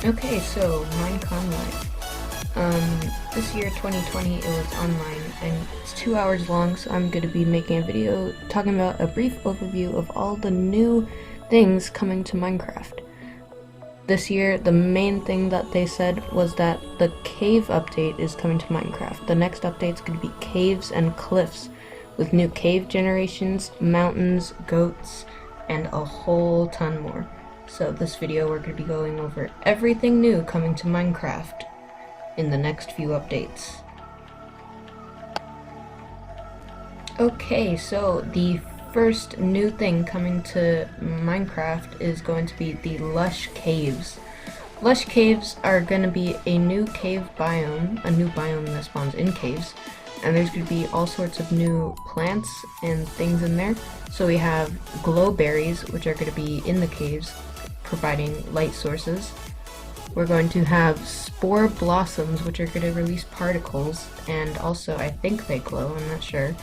Okay, so Minecon Live. This year, 2020, it was online, and it's 2 hours long, so I'm going to be making a video talking about a brief overview of all the new things coming to Minecraft. This year, the main thing that they said was that the cave update is coming to Minecraft. The next update is going to be caves and cliffs, with new cave generations, mountains, goats, and a whole ton more. So this video we're going to be going over everything new coming to Minecraft in the next few updates. Okay, so the first new thing coming to Minecraft is going to be the LUSH caves. LUSH caves are going to be a new cave biome, a new biome that spawns in caves, and there's going to be all sorts of new plants and things in there. So we have glow berries, which are going to be in the caves, providing light sources. We're going to have spore blossoms, which are going to release particles, and also I think they glow, I'm not sure.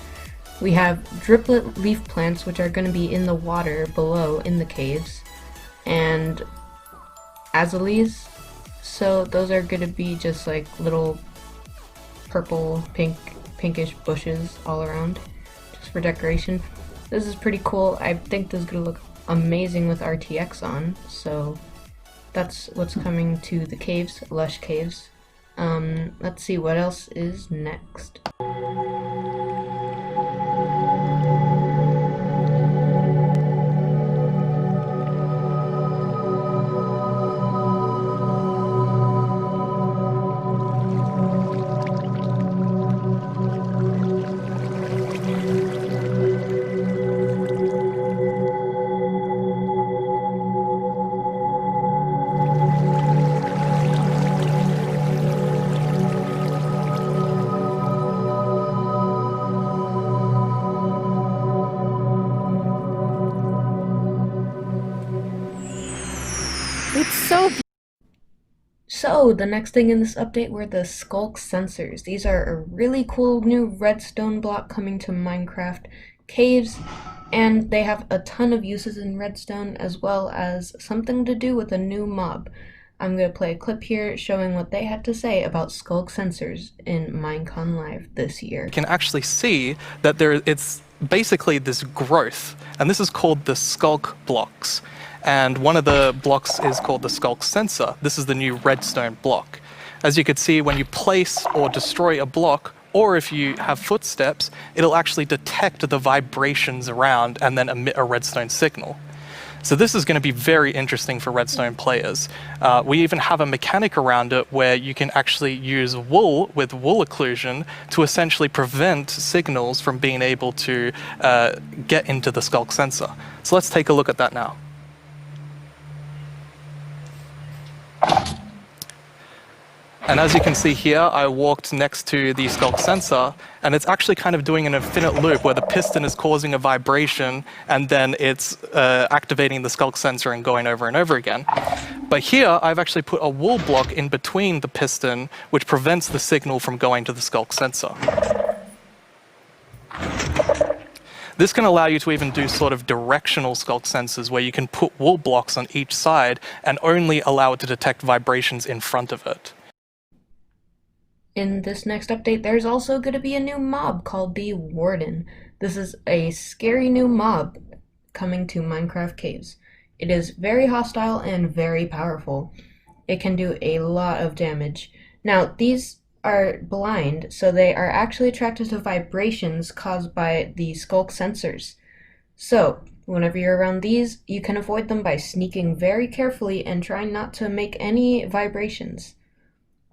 We have driplet leaf plants, which are going to be in the water below in the caves, and azaleas. So those are going to be just like little purple, pinkish bushes all around, just for decoration. This is pretty cool. I think this is going to look amazing with RTX on, so that's what's coming to the caves, LUSH caves. Let's see what else is next. So, the next thing in this update were the skulk sensors. These are a really cool new redstone block coming to Minecraft caves, and they have a ton of uses in redstone, as well as something to do with a new mob. I'm going to play a clip here showing what they had to say about skulk sensors in Minecon Live this year. You can actually see that it's basically this growth, and this is called the skulk blocks. And one of the blocks is called the skulk sensor. This is the new redstone block. As you can see, when you place or destroy a block, or if you have footsteps, it'll actually detect the vibrations around and then emit a redstone signal. So this is going to be very interesting for redstone players. We even have a mechanic around it where you can actually use wool with wool occlusion to essentially prevent signals from being able to get into the skulk sensor. So let's take a look at that now. And as you can see here, I walked next to the skulk sensor, and it's actually kind of doing an infinite loop where the piston is causing a vibration, and then it's activating the skulk sensor and going over and over again. But here, I've actually put a wool block in between the piston, which prevents the signal from going to the skulk sensor. This can allow you to even do sort of directional skulk sensors where you can put wool blocks on each side and only allow it to detect vibrations in front of it. In this next update, there's also going to be a new mob called the Warden. This is a scary new mob coming to Minecraft caves. It is very hostile and very powerful. It can do a lot of damage. Now, these are blind, so they are actually attracted to vibrations caused by the skulk sensors. So, whenever you're around these, you can avoid them by sneaking very carefully and trying not to make any vibrations.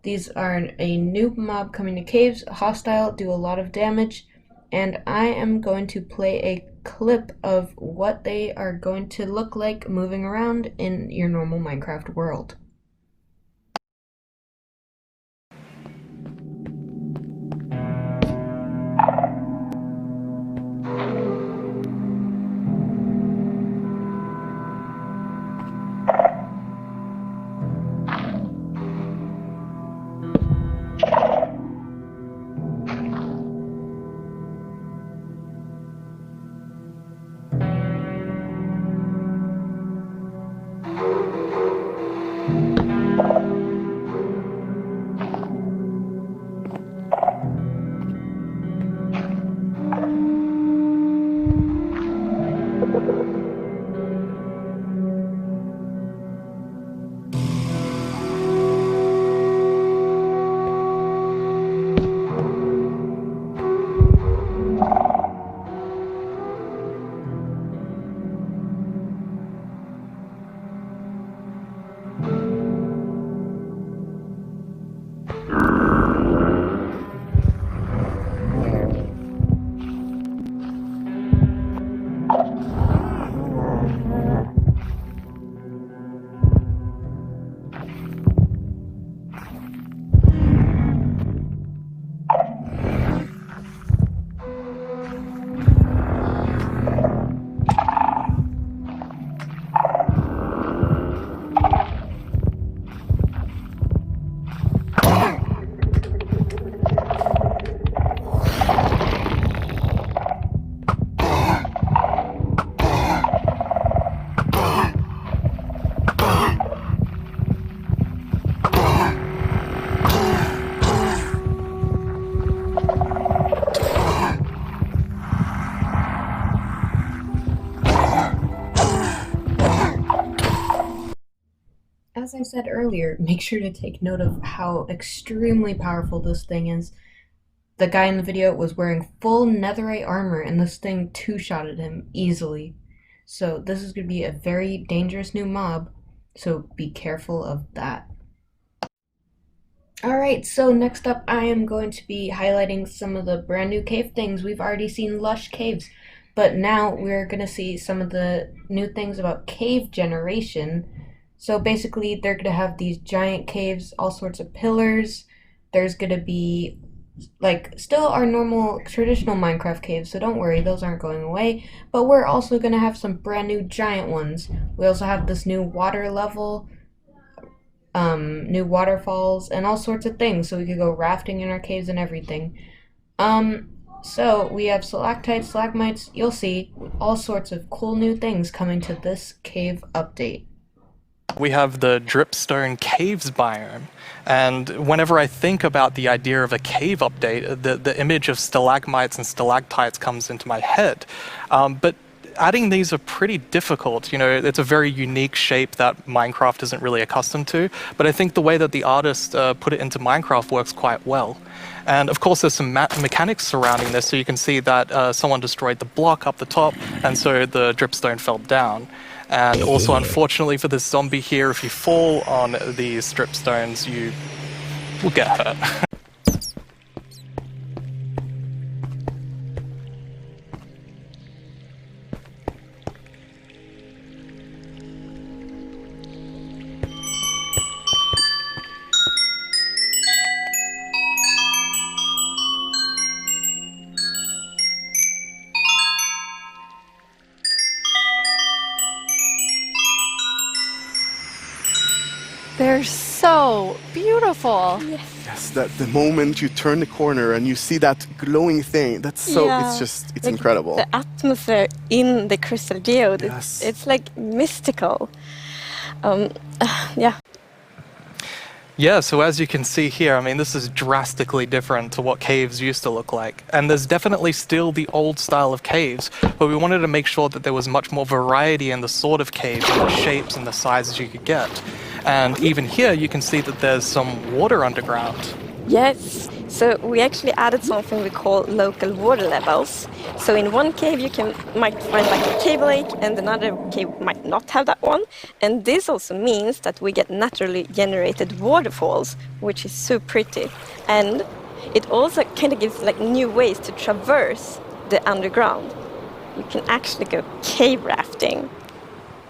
These are a new mob coming to caves, hostile, do a lot of damage, and I am going to play a clip of what they are going to look like moving around in your normal Minecraft world. as I said earlier, make sure to take note of how extremely powerful this thing is. The guy in the video was wearing full netherite armor, and this thing two-shotted him easily. So this is going to be a very dangerous new mob, so be careful of that. Alright, so next up I am going to be highlighting some of the brand new cave things. We've already seen lush caves, but now we're going to see some of the new things about cave generation. So basically they're going to have these giant caves, all sorts of pillars. There's going to be like still our normal traditional Minecraft caves, so don't worry, those aren't going away, but we're also going to have some brand new giant ones. We also have this new water level, new waterfalls, and all sorts of things, so we could go rafting in our caves and everything. So we have stalactites, stalagmites, you'll see all sorts of cool new things coming to this cave update. We have the dripstone caves biome, and whenever I think about the idea of a cave update, the image of stalagmites and stalactites comes into my head. But adding these are pretty difficult. You know, it's a very unique shape that Minecraft isn't really accustomed to, but I think the way that the artist put it into Minecraft works quite well. And of course there's some mechanics surrounding this, so you can see that someone destroyed the block up the top, and so the dripstone fell down. And also, unfortunately for this zombie here, if you fall on these dripstones, you will get hurt. They're so beautiful. Yes, that the moment you turn the corner and you see that glowing thing, that's so, Yeah. it's Like, incredible. The atmosphere in the crystal geode, Yes. it's like mystical. Yeah. Yeah, so as you can see here, I mean, this is drastically different to what caves used to look like. And there's definitely still the old style of caves, but we wanted to make sure that there was much more variety in the sort of caves and the shapes and the sizes you could get. And even here, you can see that there's some water underground. Yes. So we actually added something we call local water levels. So in one cave might find like a cave lake, and another cave might not have that one. And this also means that we get naturally generated waterfalls, which is so pretty. And it also kind of gives like new ways to traverse the underground. You can actually go cave rafting.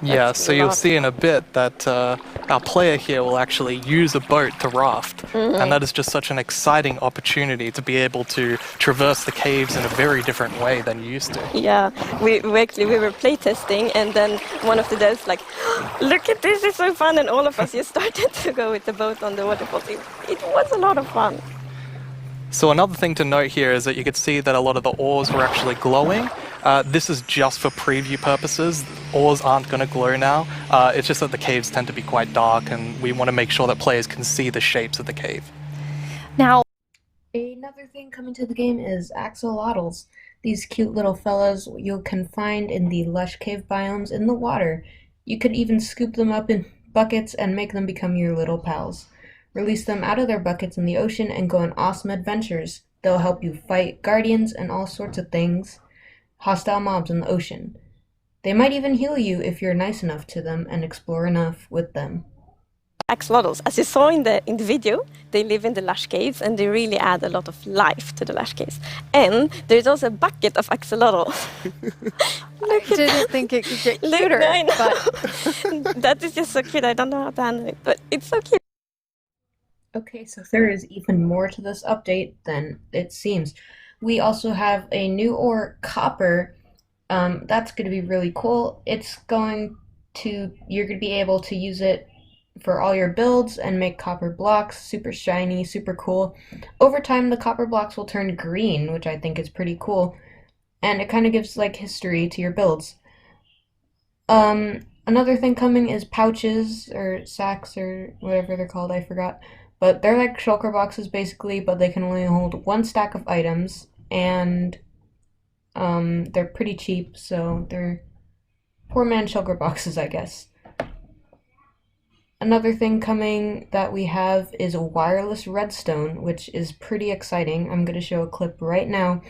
Yeah, That's so you'll lot. see in a bit that our player here will actually use a boat to raft. And that is just such an exciting opportunity to be able to traverse the caves in a very different way than you used to. Yeah, we were playtesting, and then one of the devs like, look at this, it's so fun, and all of us just started to go with the boat on the waterfall. It was a lot of fun. So another thing to note here is that you could see that a lot of the ores were actually glowing. This is just for preview purposes. Ores aren't going to glow now. It's just that the caves tend to be quite dark, and we want to make sure that players can see the shapes of the cave. Now, Another thing coming to the game is axolotls. These cute little fellas you can find in the lush cave biomes in the water. You could even scoop them up in buckets and make them become your little pals. Release them out of their buckets in the ocean and go on awesome adventures. They'll help you fight guardians and all sorts of things, hostile mobs in the ocean. They might even heal you if you're nice enough to them and explore enough with them. axolotls, as you saw in the video, they live in the lush caves, and they really add a lot of life to the lush caves. And there's also a bucket of axolotls. I didn't think it could get Look, cuter, I know. but That is just so cute. I don't know how to handle it, but it's so cute. Okay, so there is even more to this update than it seems. We also have a new ore, copper. That's going to be really cool. You're going to be able to use it for all your builds and make copper blocks, super shiny, super cool. Over time, the copper blocks will turn green, which I think is pretty cool. And it kind of gives like history to your builds. Another thing coming is pouches or sacks or whatever they're called, I forgot. But they're like shulker boxes basically, but they can only hold one stack of items, and they're pretty cheap, so they're poor man shulker boxes, I guess. Another thing coming that we have is a wireless redstone, which is pretty exciting. I'm going to show a clip right now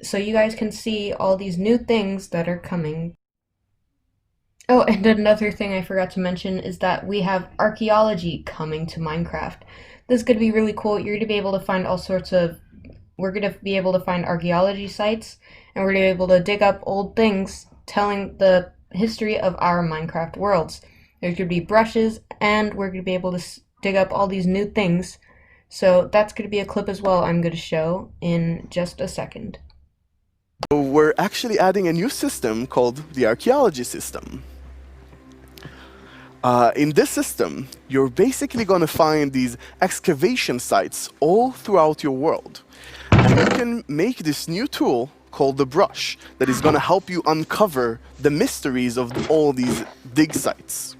so you guys can see all these new things that are coming. Oh, and another thing I forgot to mention is that we have archaeology coming to Minecraft. This is going to be really cool. You're going to be able to find all sorts of... We're going to be able to find archaeology sites, and we're going to be able to dig up old things telling the history of our Minecraft worlds. There's going to be brushes, and we're going to be able to dig up all these new things. So that's going to be a clip as well I'm going to show in just a second. So we're actually adding a new system called the archaeology system. In this system, you're basically going to find these excavation sites all throughout your world. And you can make this new tool called the brush that is going to help you uncover the mysteries of all these dig sites.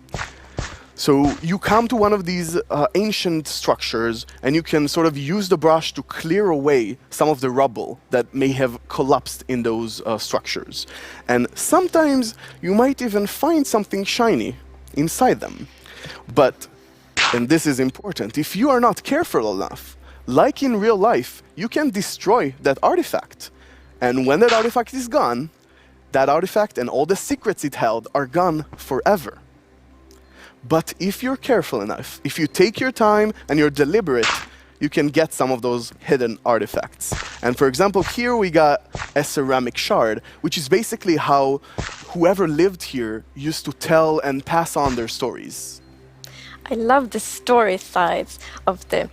So you come to one of these ancient structures and you can sort of use the brush to clear away some of the rubble that may have collapsed in those structures. And sometimes you might even find something shiny inside them. But, and this is important, if you are not careful enough, like in real life, you can destroy that artifact. And when that artifact is gone, that artifact and all the secrets it held are gone forever. But if you're careful enough, if you take your time and you're deliberate, you can get some of those hidden artifacts. And for example, here we got a ceramic shard, which is basically how whoever lived here used to tell and pass on their stories. I love the story sides of the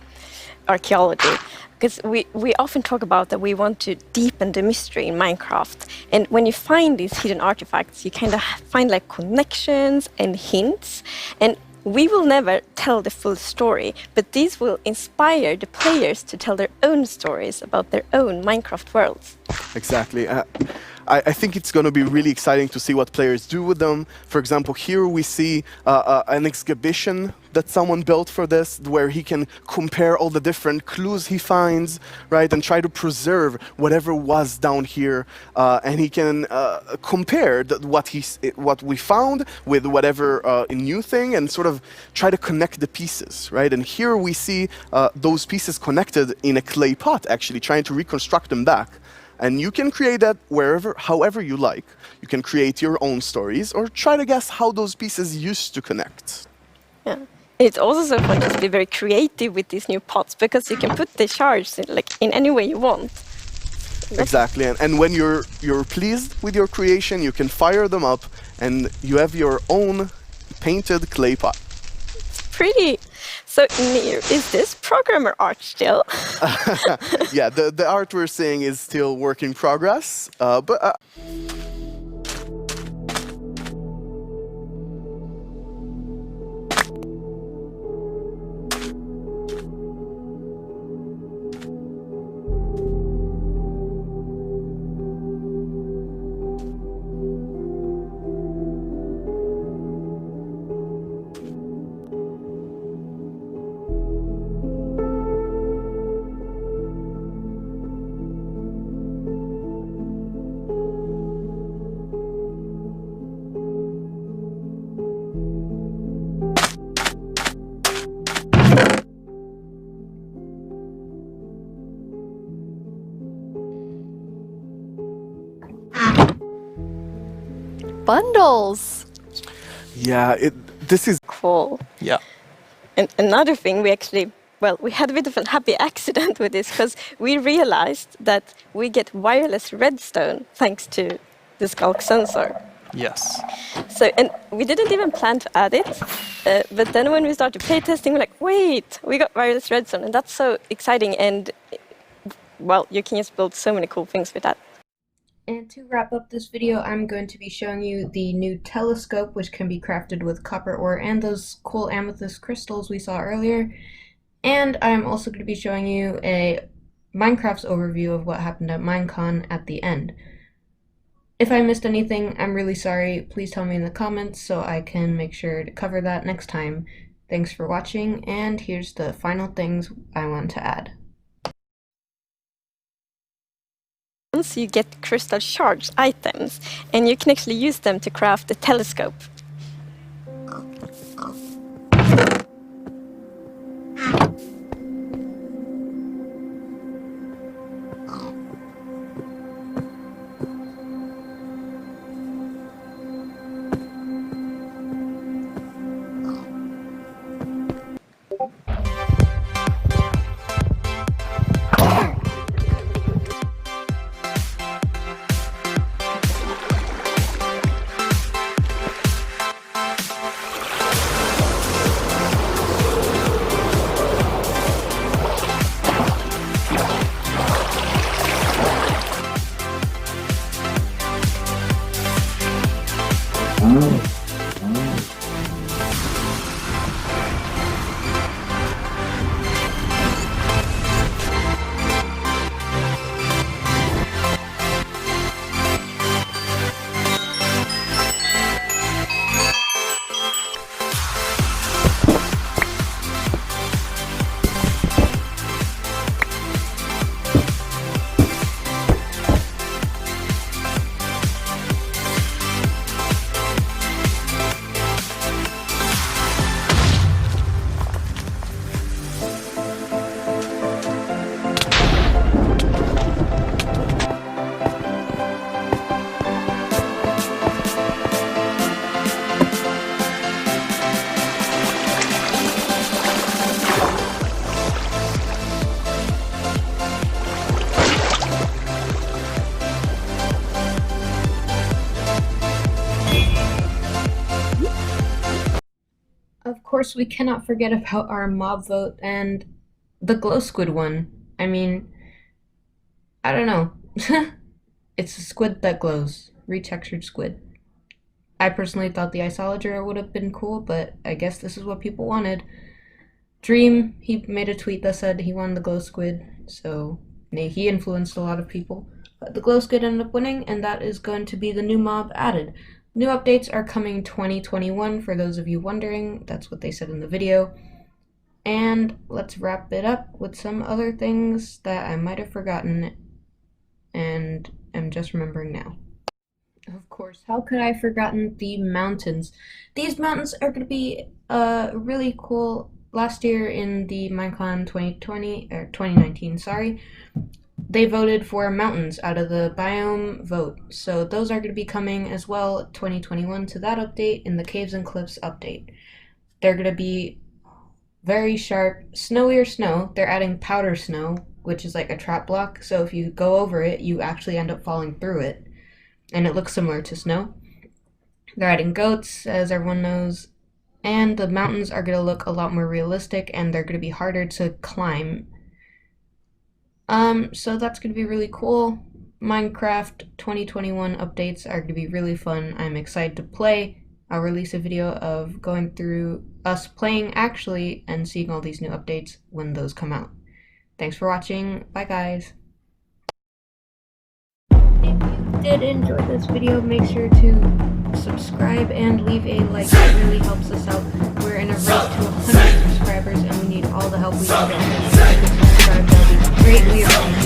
archaeology, because we often talk about that we want to deepen the mystery in Minecraft. And when you find these hidden artifacts, you kind of find like connections and hints. And we will never tell the full story, but these will inspire the players to tell their own stories about their own Minecraft worlds. Exactly. I think it's going to be really exciting to see what players do with them. For example, here we see an exhibition that someone built for this, where he can compare all the different clues he finds, right, and try to preserve whatever was down here, and he can compare what we found with whatever new thing, and sort of try to connect the pieces, right? And here we see those pieces connected in a clay pot, actually trying to reconstruct them back. And you can create that however you like. You can create your own stories or try to guess how those pieces used to connect. Yeah. It's also so fun to be very creative with these new pots, because you can put the shards in any way you want. Exactly, and when you're pleased with your creation, you can fire them up and you have your own painted clay pot. It's pretty. So, Nir, is this programmer art still? Yeah, the art we're seeing is still work in progress, but... Bundles. Yeah, this is... Cool. Yeah. And another thing, we had a bit of a happy accident with this, because we realized that we get wireless redstone thanks to the Sculk sensor. Yes. So, and we didn't even plan to add it, but then when we started playtesting, we're like, wait, we got wireless redstone, and that's so exciting, and, well, you can just build so many cool things with that. And to wrap up this video, I'm going to be showing you the new telescope, which can be crafted with copper ore and those cool amethyst crystals we saw earlier. And I'm also going to be showing you a Minecraft's overview of what happened at Minecon at the end. If I missed anything, I'm really sorry. Please tell me in the comments so I can make sure to cover that next time. Thanks for watching, and here's the final things I want to add. Once you get crystal shards items, and you can actually use them to craft a telescope. course, we cannot forget about our mob vote and the glow squid one. I mean, I don't know. It's a squid that glows. Retextured squid. I personally thought the isologer would have been cool, but I guess this is what people wanted. Dream, he made a tweet that said he wanted the glow squid, so he influenced a lot of people. But the glow squid ended up winning, and that is going to be the new mob added. New updates are coming 2021, for those of you wondering. That's what they said in the video. And let's wrap it up with some other things that I might have forgotten and am just remembering now. Of course, how could I have forgotten the mountains? These mountains are going to be really cool. Last year in the Minecon 2019, sorry, they voted for mountains out of the biome vote. So those are going to be coming as well 2021 to that update in the Caves and Cliffs update. They're going to be very sharp, snowier snow. They're adding powder snow, which is like a trap block. So if you go over it, you actually end up falling through it. And it looks similar to snow. They're adding goats, as everyone knows. And the mountains are going to look a lot more realistic, and they're going to be harder to climb. So that's going to be really cool. Minecraft 2021 updates are going to be really fun. I'm excited to play. I'll release a video of going through us playing actually and seeing all these new updates when those come out. Thanks for watching. Bye, guys. If you did enjoy this video, make sure to subscribe and leave a like. It really helps us out. We're in a race to 100 subscribers, and we need all the help we can get. If you subscribe, that would be greatly appreciated.